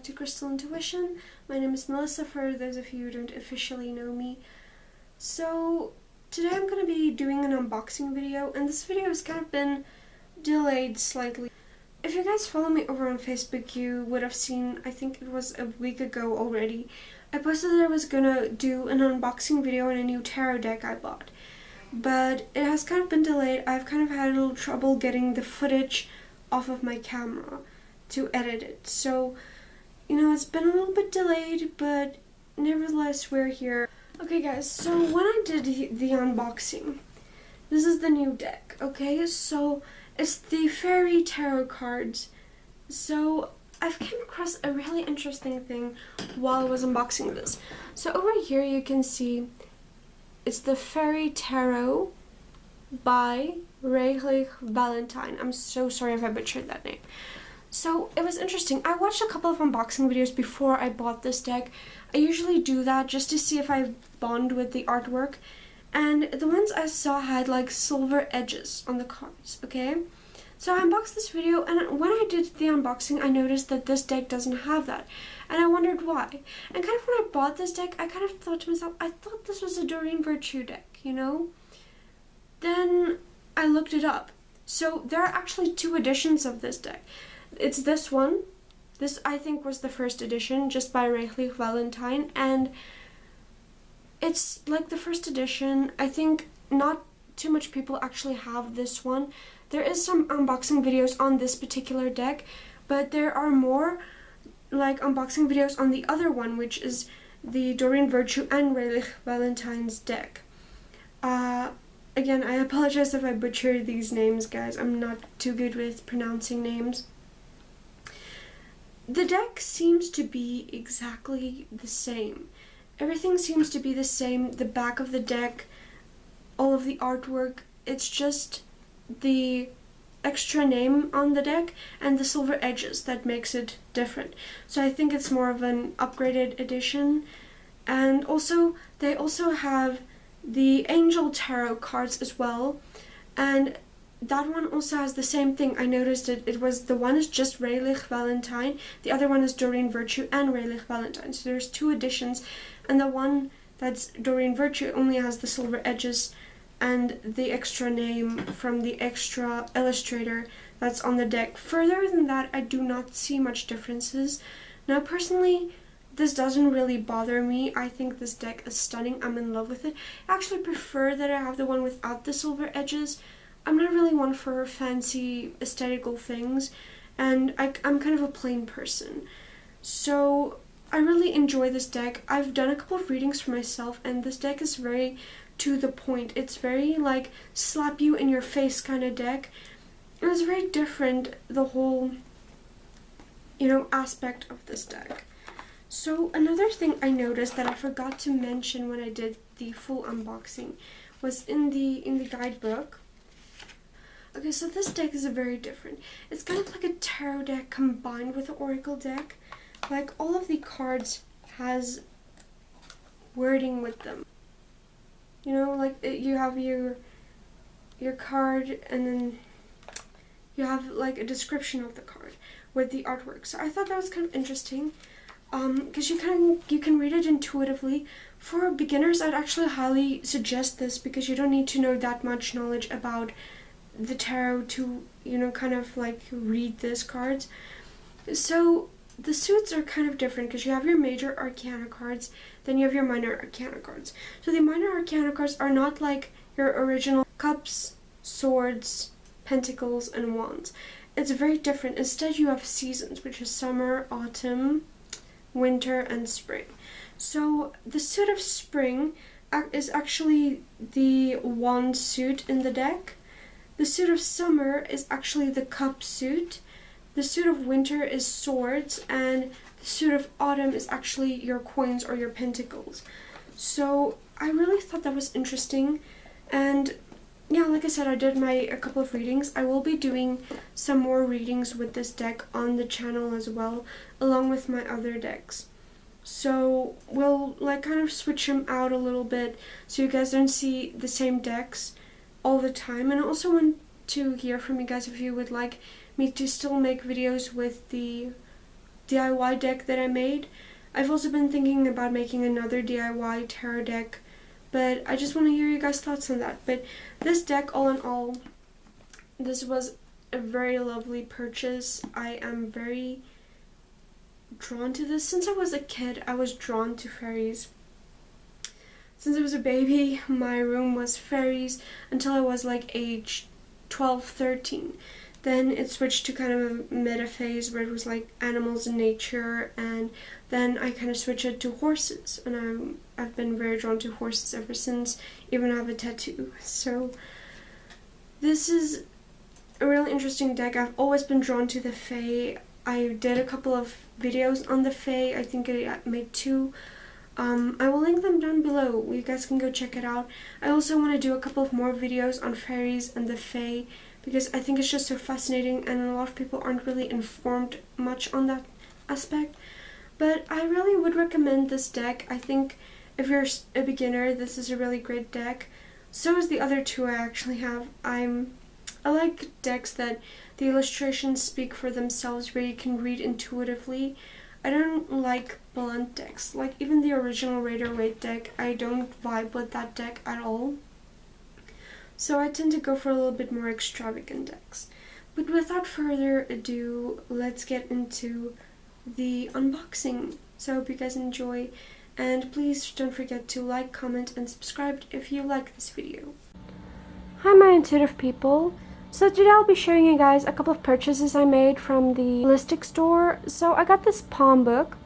to Crystal Intuition. My name is Melissa for those of you who don't officially know me. So today I'm going to be doing an unboxing video, and this video has kind of been delayed slightly. If you guys follow me over on Facebook, you would have seen, I think it was a week ago already, I posted that I was going to do an unboxing video on a new tarot deck I bought. But it has kind of been delayed. I've kind of had a little trouble getting the footage off of my camera to edit it. So, you know, it's been a little bit delayed, but nevertheless, we're here. Okay guys, so when I did the unboxing, this is the new deck, okay? So, it's the Fairy Tarot cards. So, I've came across a really interesting thing while I was unboxing this. So, over here you can see it's the Fairy Tarot by Radleigh Valentine. I'm so sorry if I butchered that name. So it was interesting. I watched a couple of unboxing videos before I bought this deck. I usually do that just to see if I bond with the artwork. And the ones I saw had like silver edges on the cards, okay? So I unboxed this video, and when I did the unboxing, I noticed that this deck doesn't have that. And I wondered why. And kind of when I bought this deck, I kind of thought to myself, I thought this was a Doreen Virtue deck, you know? Then I looked it up. So there are actually two editions of this deck. It's this one. This, I think, was the first edition, just by Radleigh Valentine. And it's like the first edition. I think not too much people actually have this one. There is some unboxing videos on this particular deck, but there are more like unboxing videos on the other one, which is the Doreen Virtue and Radleigh Valentine's deck. Again, I apologize if I butchered these names, guys. I'm not too good with pronouncing names. The deck seems to be exactly the same. Everything seems to be the same. The back of the deck, all of the artwork, it's just the extra name on the deck and the silver edges that makes it different. So I think it's more of an upgraded edition. And also, they also have the Angel Tarot cards as well, and that one also has the same thing. I noticed it was, the one is just Radleigh Valentine, the other one is Doreen Virtue and Radleigh Valentine. So there's two editions, and the one that's Doreen Virtue only has the silver edges and the extra name from the extra illustrator that's on the deck. Further than that, I do not see much differences. Now personally, this doesn't really bother me. I think this deck is stunning. I'm in love with it. I actually prefer that I have the one without the silver edges. I'm not really one for fancy aesthetical things, and I'm kind of a plain person. So I really enjoy this deck. I've done a couple of readings for myself, and this deck is very to the point. It's very like slap you in your face kind of deck. And it's very different, the whole, you know, aspect of this deck. So another thing I noticed that I forgot to mention when I did the full unboxing was in the guidebook. Okay, so this deck is very different. It's kind of like a tarot deck combined with an oracle deck. Like all of the cards has wording with them. You know, like you have your card, and then you have like a description of the card with the artwork. So I thought that was kind of interesting. Because you can read it intuitively. For beginners, I'd actually highly suggest this, because you don't need to know that much knowledge about the tarot to, you know, kind of like read these cards. So the suits are kind of different, because you have your major arcana cards, then you have your minor arcana cards. So the minor arcana cards are not like your original cups, swords, pentacles, and wands. It's very different. Instead, you have seasons, which is summer, autumn, winter, and spring. So the suit of spring is actually the wand suit in the deck. The suit of summer is actually the cup suit. The suit of winter is swords, and the suit of autumn is actually your coins or your pentacles. So I really thought that was interesting. And yeah, like I said, I did a couple of readings. I will be doing some more readings with this deck on the channel as well, along with my other decks. So we'll like kind of switch them out a little bit so you guys don't see the same decks all the time. And I also want to hear from you guys if you would like me to still make videos with the DIY deck that I made. I've also been thinking about making another DIY tarot deck, but I just want to hear you guys' thoughts on that. But this deck, all in all, this was a very lovely purchase. I am very drawn to this. Since I was a kid, I was drawn to fairies. Since I was a baby, my room was fairies until I was like age 12, 13. Then it switched to kind of a meta phase where it was like animals and nature, and then I kind of switched it to horses, and I've been very drawn to horses ever since. Even I have a tattoo. So this is a really interesting deck. I've always been drawn to the fae. I did a couple of videos on the fae. I think I made 2. I will link them down below. You guys can go check it out. I also want to do a couple of more videos on fairies and the fae, because I think it's just so fascinating, and a lot of people aren't really informed much on that aspect. But I really would recommend this deck. I think if you're a beginner, this is a really great deck. So is the other 2 I actually have. I like decks that the illustrations speak for themselves, where you can read intuitively. I don't like blunt decks. Like even the original Radleigh deck, I don't vibe with that deck at all. So I tend to go for a little bit more extravagant decks. But without further ado, let's get into the unboxing. So I hope you guys enjoy, and please don't forget to like, comment, and subscribe if you like this video. Hi my intuitive people. So today I'll be showing you guys a couple of purchases I made from the holistic store. So I got this palm book,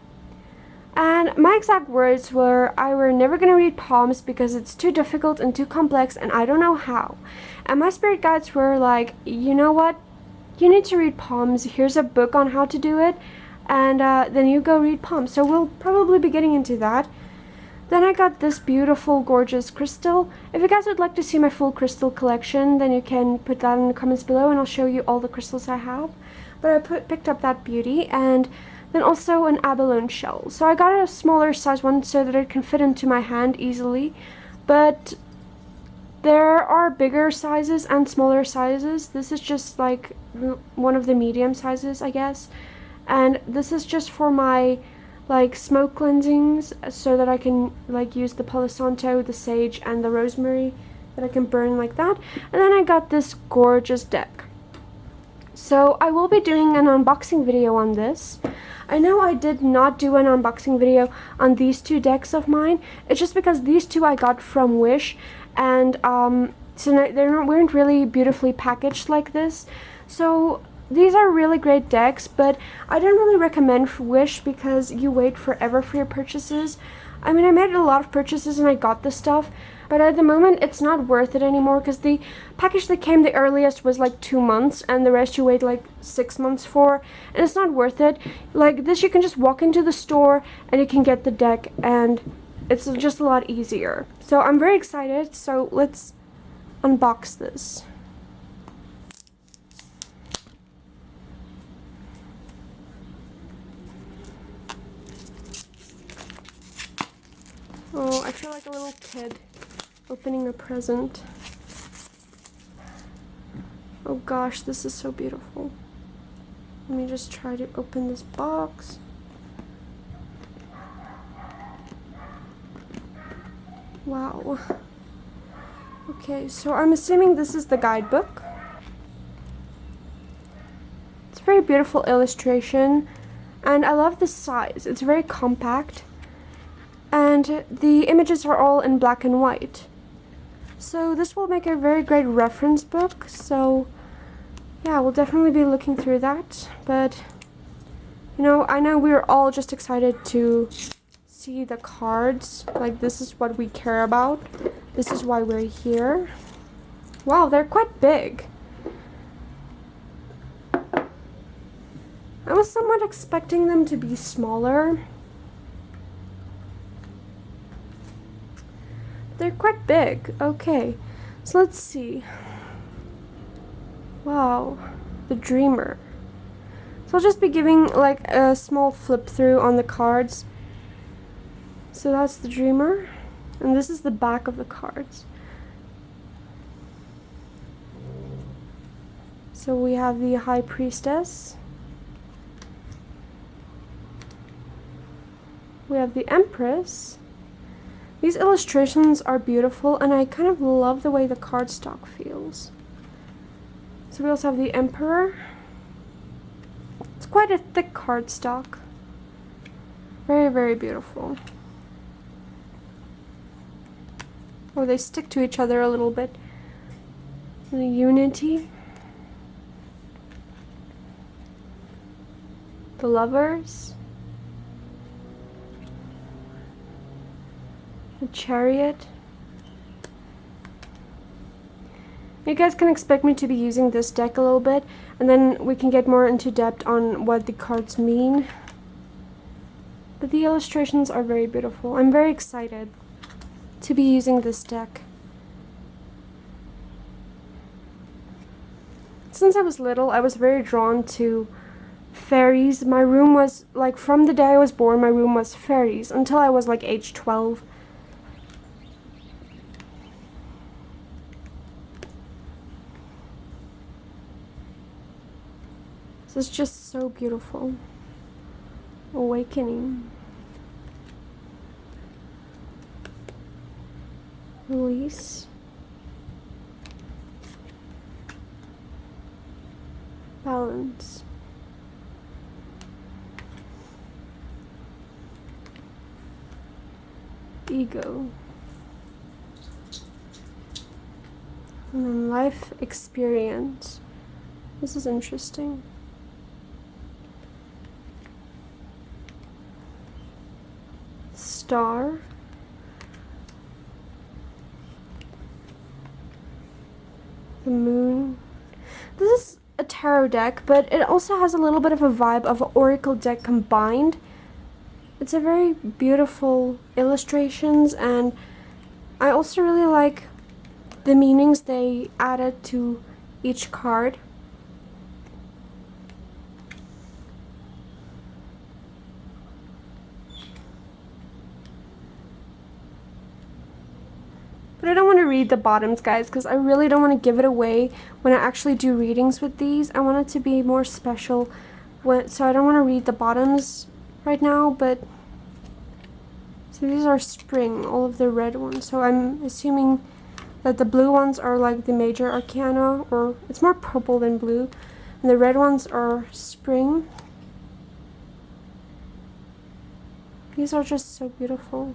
and my exact words were, I were never gonna read palms because it's too difficult and too complex and I don't know how. And my spirit guides were like, you know what, you need to read palms, here's a book on how to do it, and then you go read palms. So we'll probably be getting into that. Then I got this beautiful, gorgeous crystal. If you guys would like to see my full crystal collection, then you can put that in the comments below and I'll show you all the crystals I have. But I picked up that beauty, and then also an abalone shell. So I got a smaller size one so that it can fit into my hand easily. But there are bigger sizes and smaller sizes. This is just like one of the medium sizes, I guess. And this is just for my like smoke cleansings, so that I can like use the Palo Santo, the sage, and the rosemary that I can burn like that. And then I got this gorgeous deck. So I will be doing an unboxing video on this. I know I did not do an unboxing video on these 2 decks of mine. It's just because these 2 I got from Wish, and so they weren't really beautifully packaged like this. So these are really great decks, but I don't really recommend Wish because you wait forever for your purchases. I mean, I made a lot of purchases and I got this stuff, but at the moment it's not worth it anymore because the package that came the earliest was like 2 months and the rest you wait like 6 months for, and it's not worth it. Like this, you can just walk into the store and you can get the deck, and it's just a lot easier. So I'm very excited, so let's unbox this. Oh, I feel like a little kid opening a present. Oh gosh, this is so beautiful. Let me just try to open this box. Wow. Okay, so I'm assuming this is the guidebook. It's a very beautiful illustration, and I love the size. It's very compact. And the images are all in black and white. So this will make a very great reference book. So yeah, we'll definitely be looking through that. But you know, I know we're all just excited to see the cards. Like this is what we care about. This is why we're here. Wow, they're quite big. I was somewhat expecting them to be smaller. They're quite big. Okay, so let's see. Wow, the Dreamer. So I'll just be giving like a small flip through on the cards. So that's the Dreamer, and this is the back of the cards. So we have the High Priestess, We have the Empress. These illustrations are beautiful, and I kind of love the way the cardstock feels. So we also have the Emperor. It's quite a thick cardstock. Very, very beautiful. Oh, they stick to each other a little bit. The Unity. The Lovers. The Chariot. You guys can expect me to be using this deck a little bit, and then we can get more into depth on what the cards mean. But the illustrations are very beautiful. I'm very excited to be using this deck. Since I was little, I was very drawn to fairies. My room was, like, from the day I was born, my room was fairies until I was like age 12. This is just so beautiful. Awakening. Release. Balance. Ego. And then life experience. This is interesting. Star. The Moon. This is a tarot deck, but it also has a little bit of a vibe of an oracle deck combined. It's a very beautiful illustrations, and I also really like the meanings they added to each card. But I don't want to read the bottoms, guys, because I really don't want to give it away when I actually do readings with these. I want it to be more special, so I don't want to read the bottoms right now. But so these are spring, all of the red ones. So I'm assuming that the blue ones are like the major arcana, or it's more purple than blue, and the red ones are spring. These are just so beautiful.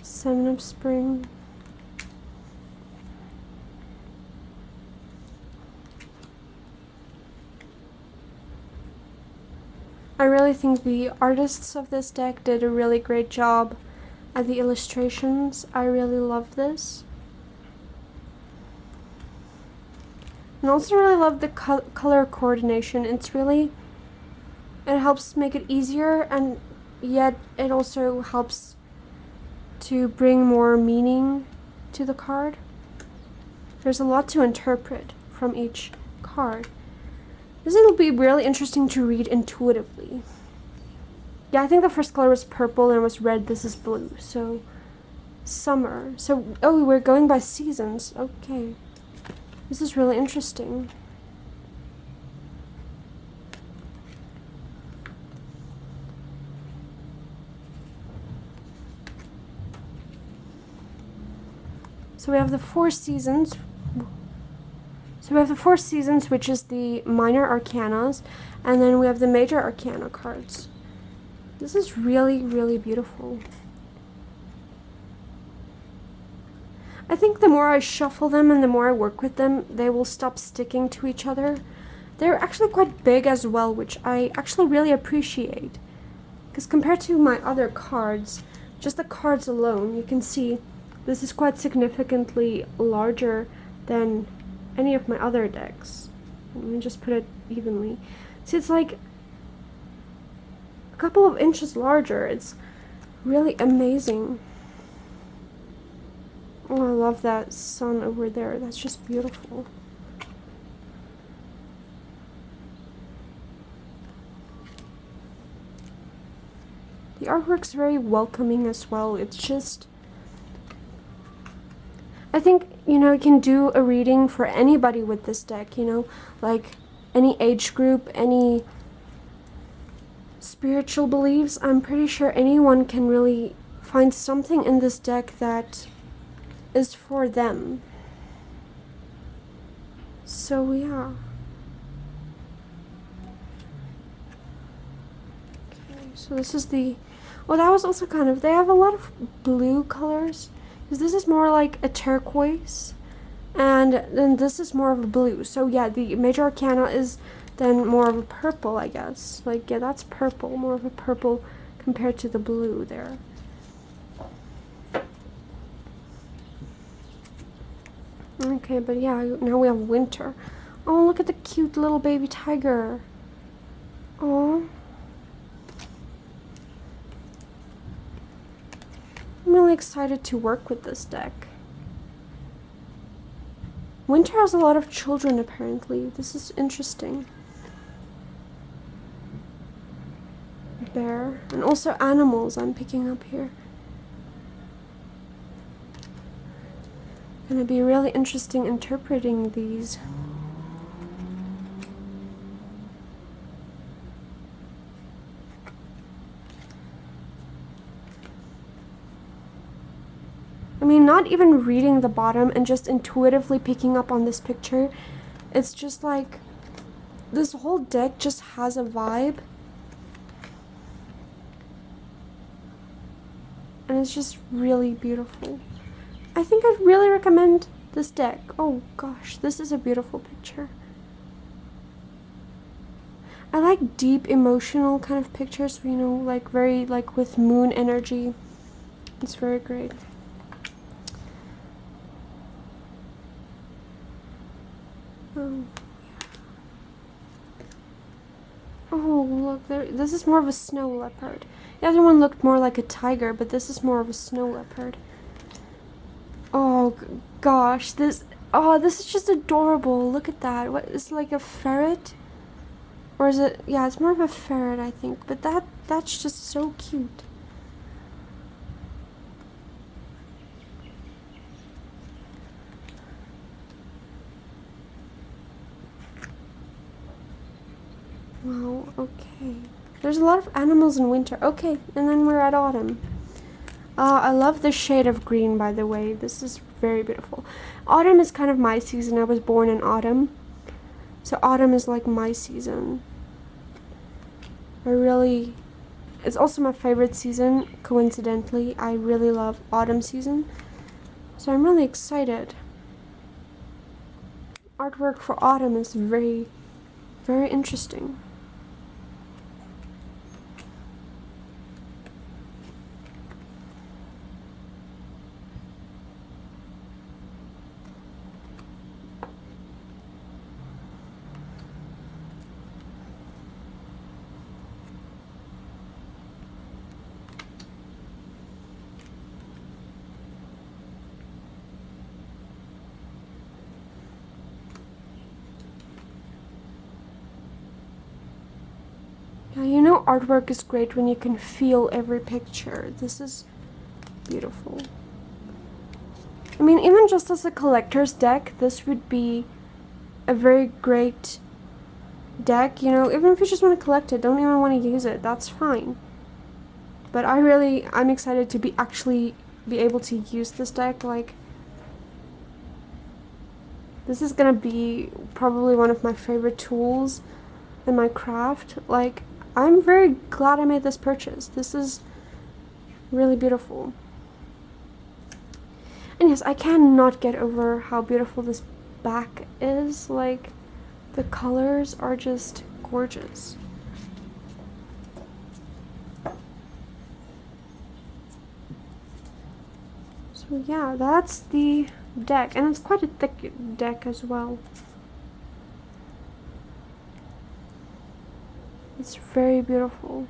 Seven of Spring. I really think the artists of this deck did a really great job at the illustrations. I really love this. And I also really love the color coordination. It helps make it easier, and yet it also helps to bring more meaning to the card. There's a lot to interpret from each card. This will be really interesting to read intuitively. Yeah, I think the first color was purple and it was red. This is blue. So, summer. So, oh, we're going by seasons. Okay. This is really interesting. So we have the 4 seasons. So we have the 4 seasons, which is the minor arcanas, and then we have the major arcana cards. This is really, really beautiful. I think the more I shuffle them and the more I work with them, they will stop sticking to each other. They're actually quite big as well, which I actually really appreciate. Because compared to my other cards, just the cards alone, you can see this is quite significantly larger than any of my other decks. Let me just put it evenly. See, it's like a couple of inches larger. It's really amazing. Oh, I love that sun over there. That's just beautiful. The artwork's very welcoming as well. It's just, I think you know, you can do a reading for anybody with this deck, you know, like any age group, any spiritual beliefs. I'm pretty sure anyone can really find something in this deck that is for them. So yeah. Okay, so this is the, well, that was also kind of, they have a lot of blue colors, because this is more like a turquoise, and then this is more of a blue. So yeah, the major arcana is then more of a purple, I guess. Like, yeah, that's purple, more of a purple compared to the blue there. Okay, but yeah, now we have winter. Oh, look at the cute little baby tiger. Oh. I'm really excited to work with this deck. Winter has a lot of children, apparently. This is interesting. Bear. And also animals I'm picking up here. Gonna be really interesting interpreting these. I mean, not even reading the bottom and just intuitively picking up on this picture. It's just like, this whole deck just has a vibe. And it's just really beautiful. I think I'd really recommend this deck. Oh gosh, this is a beautiful picture. I like deep emotional kind of pictures, you know, like very, like with moon energy. It's very great. Oh, look, there. This is more of a snow leopard. The other one looked more like a tiger, but this is more of a snow leopard. Oh gosh, this is just adorable. Look at that. What is it, like a ferret? Or is it? Yeah, it's more of a ferret, I think. But that's just so cute. Wow, okay. There's a lot of animals in winter. Okay, and then we're at autumn. I love the shade of green, by the way. This is very beautiful. Autumn is kind of my season. I was born in autumn. So autumn is like my season. It's also my favorite season, coincidentally. I really love autumn season. So I'm really excited. Artwork for autumn is very, very interesting. Yeah, you know, artwork is great when you can feel every picture. This is beautiful. I mean, even just as a collector's deck, this would be a very great deck, you know. Even if you just want to collect it, don't even want to use it, that's fine. But I'm excited to actually be able to use this deck. Like, this is gonna be probably one of my favorite tools in my craft. Like, I'm very glad I made this purchase. This is really beautiful. And yes, I cannot get over how beautiful this back is. Like, the colors are just gorgeous. So yeah, that's the deck. And it's quite a thick deck as well. It's very beautiful.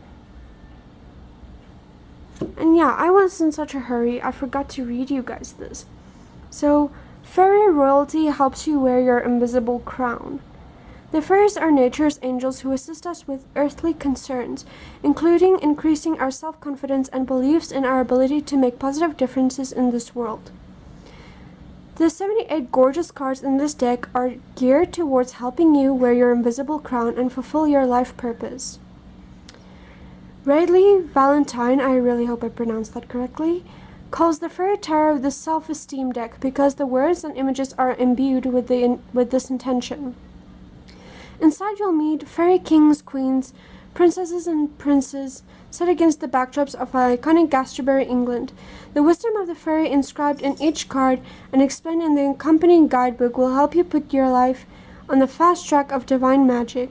And yeah, I was in such a hurry, I forgot to read you guys this. So, fairy royalty helps you wear your invisible crown. The fairies are nature's angels who assist us with earthly concerns, including increasing our self-confidence and beliefs in our ability to make positive differences in this world. The 78 gorgeous cards in this deck are geared towards helping you wear your invisible crown and fulfill your life purpose. Radleigh Valentine, I really hope I pronounced that correctly, calls the Fairy Tarot the self-esteem deck because the words and images are imbued with this intention. Inside you'll meet fairy kings, queens, princesses and princes set against the backdrops of iconic Glastonbury, England. The wisdom of the fairy inscribed in each card and explained in the accompanying guidebook will help you put your life on the fast track of divine magic.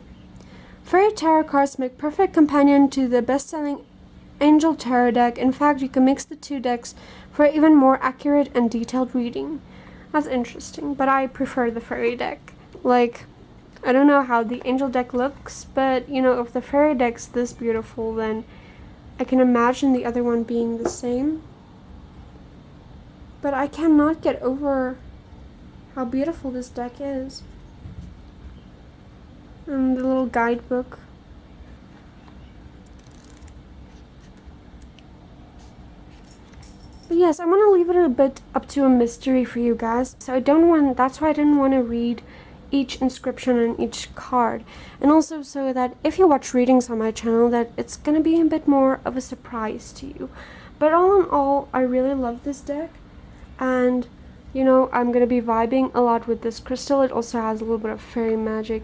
Fairy tarot cards make perfect companion to the best-selling Angel Tarot deck. In fact, you can mix the two decks for even more accurate and detailed reading. That's interesting, but I prefer the fairy deck. Like, I don't know how the angel deck looks, but, you know, if the fairy deck's this beautiful, then I can imagine the other one being the same. But I cannot get over how beautiful this deck is. And the little guidebook. But yes, I'm gonna leave it a bit up to a mystery for you guys. So that's why I didn't want to read each inscription on each card, and also so that if you watch readings on my channel, that it's gonna be a bit more of a surprise to you. But all in all, I really love this deck, and you know, I'm gonna be vibing a lot with this crystal. It also has a little bit of fairy magic.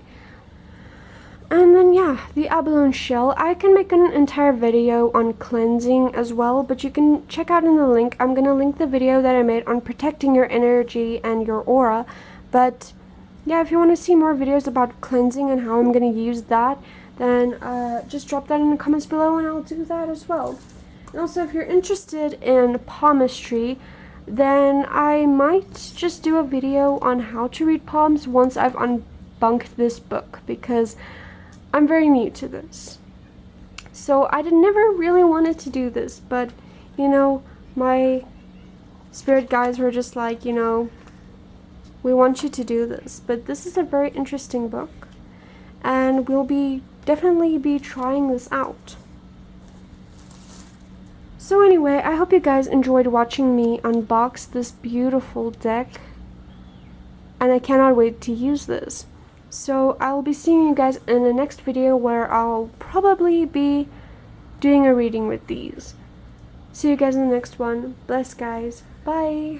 And then yeah, the abalone shell. I can make an entire video on cleansing as well, but you can check out in the link. I'm gonna link the video that I made on protecting your energy and your aura. But yeah, if you want to see more videos about cleansing and how I'm going to use that, then just drop that in the comments below and I'll do that as well. And also, if you're interested in palmistry, then I might just do a video on how to read palms once I've unbunked this book, because I'm very new to this. So I never really wanted to do this, but, you know, my spirit guides were just like, you know, we want you to do this. But this is a very interesting book, and we'll definitely be trying this out. So anyway, I hope you guys enjoyed watching me unbox this beautiful deck, and I cannot wait to use this. So I'll be seeing you guys in the next video, where I'll probably be doing a reading with these. See you guys in the next one. Bless, guys. Bye.